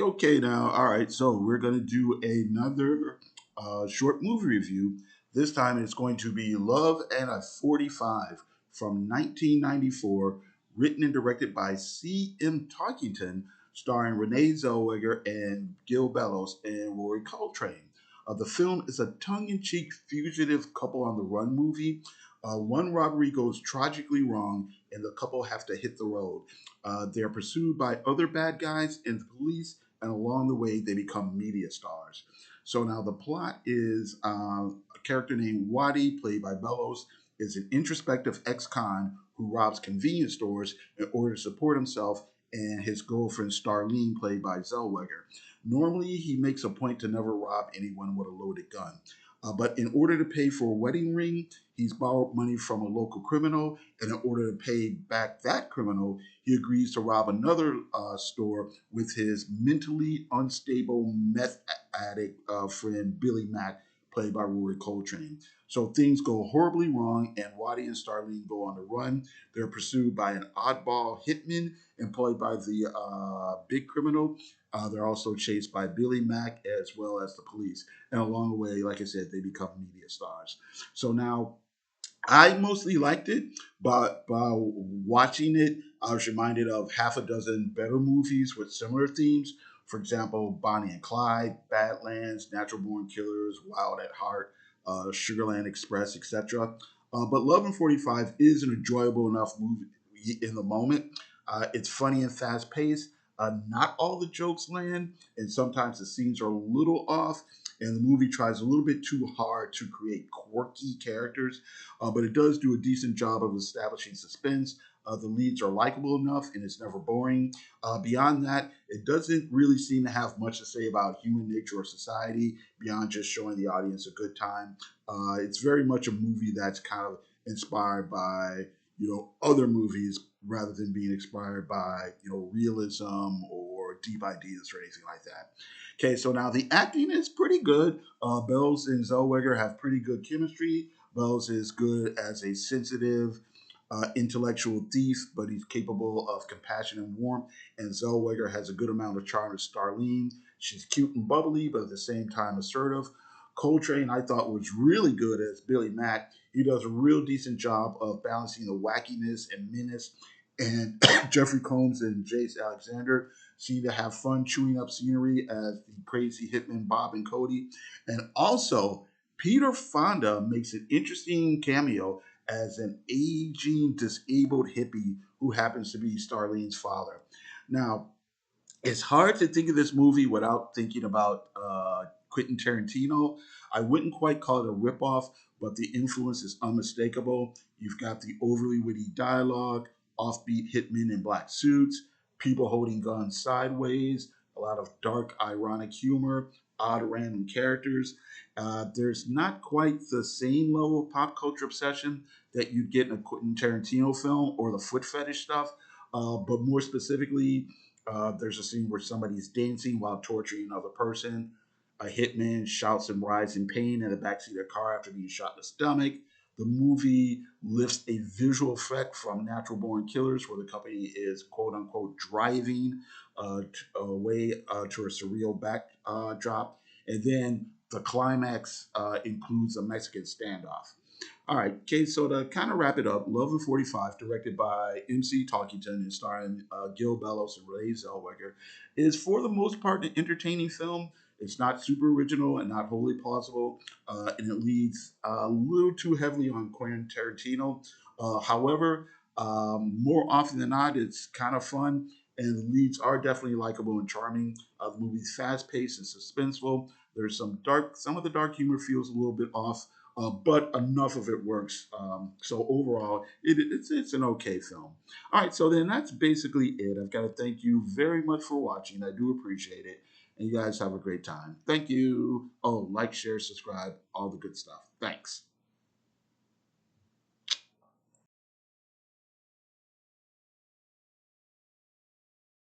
Okay now. All right, so we're going to do another short movie review. This time it's going to be Love and a 45 from 1994, written and directed by C.M. Tarkington, starring Renee Zellweger and Gil Bellows and Rory Coltrane. The film is a tongue in cheek fugitive couple on the run movie. One robbery goes tragically wrong, and the couple have to hit the road. They're pursued by other bad guys and the police, and along the way, they become media stars. So now the plot is a character named Waddy, played by Bellows, is an introspective ex-con who robs convenience stores in order to support himself and his girlfriend Starlene, played by Zellweger. Normally, he makes a point to never rob anyone with a loaded gun. But in order to pay for a wedding ring, he's borrowed money from a local criminal, and in order to pay back that criminal, he agrees to rob another store with his mentally unstable meth addict friend Billy Mack, played by Rory Coltrane. So things go horribly wrong, and Waddy and Starlene go on the run. They're pursued by an oddball hitman employed by the big criminal. They're also chased by Billy Mack as well as the police. And along the way, like I said, they become media stars. So now I mostly liked it, but by watching it, I was reminded of half a dozen better movies with similar themes. For example, Bonnie and Clyde, Badlands, Natural Born Killers, Wild at Heart, Sugarland Express, etc. But Love and 45 is an enjoyable enough movie in the moment. It's funny and fast paced. Not all the jokes land, and sometimes the scenes are a little off, and the movie tries a little bit too hard to create quirky characters, but it does do a decent job of establishing suspense. The leads are likable enough, and it's never boring. Beyond that, it doesn't really seem to have much to say about human nature or society beyond just showing the audience a good time. It's very much a movie that's kind of inspired by other movies rather than being inspired by realism or deep ideas or anything like that. Okay, so now the acting is pretty good. Bells and Zellweger have pretty good chemistry. Bells is good as a sensitive, intellectual thief, but he's capable of compassion and warmth. And Zellweger has a good amount of charm as Starlene. She's cute and bubbly, but at the same time assertive. Coltrane, I thought, was really good as Billy Mack. He does a real decent job of balancing the wackiness and menace. And Jeffrey Combs and Jace Alexander seem to have fun chewing up scenery as the crazy hitmen Bob and Cody. And also, Peter Fonda makes an interesting cameo as an aging, disabled hippie who happens to be Starlene's father. Now, it's hard to think of this movie without thinking about Quentin Tarantino. I wouldn't quite call it a ripoff, but the influence is unmistakable. You've got the overly witty dialogue, offbeat hitmen in black suits, people holding guns sideways, a lot of dark, ironic humor, odd, random characters. There's not quite the same level of pop culture obsession that you'd get in a Quentin Tarantino film or the foot fetish stuff, but more specifically, there's a scene where somebody's dancing while torturing another person. A hitman shouts and writhes in pain in the backseat of their car after being shot in the stomach. The movie lifts a visual effect from Natural Born Killers, where the company is quote unquote driving away to a surreal backdrop. And then the climax includes a Mexican standoff. All right, okay, so to kind of wrap it up, Love and 45, directed by MC Talkington and starring Gil Bellows and Renee Zellweger, is for the most part an entertaining film. It's not super original and not wholly plausible, and it leads a little too heavily on Quentin Tarantino. However, more often than not, it's kind of fun, and the leads are definitely likable and charming. The movie's fast paced and suspenseful. There's some of the dark humor feels a little bit off, but enough of it works. So overall, it's an okay film. All right, so then that's basically it. I've got to thank you very much for watching. I do appreciate it. And you guys have a great time. Thank you. Oh, like, share, subscribe, all the good stuff. Thanks.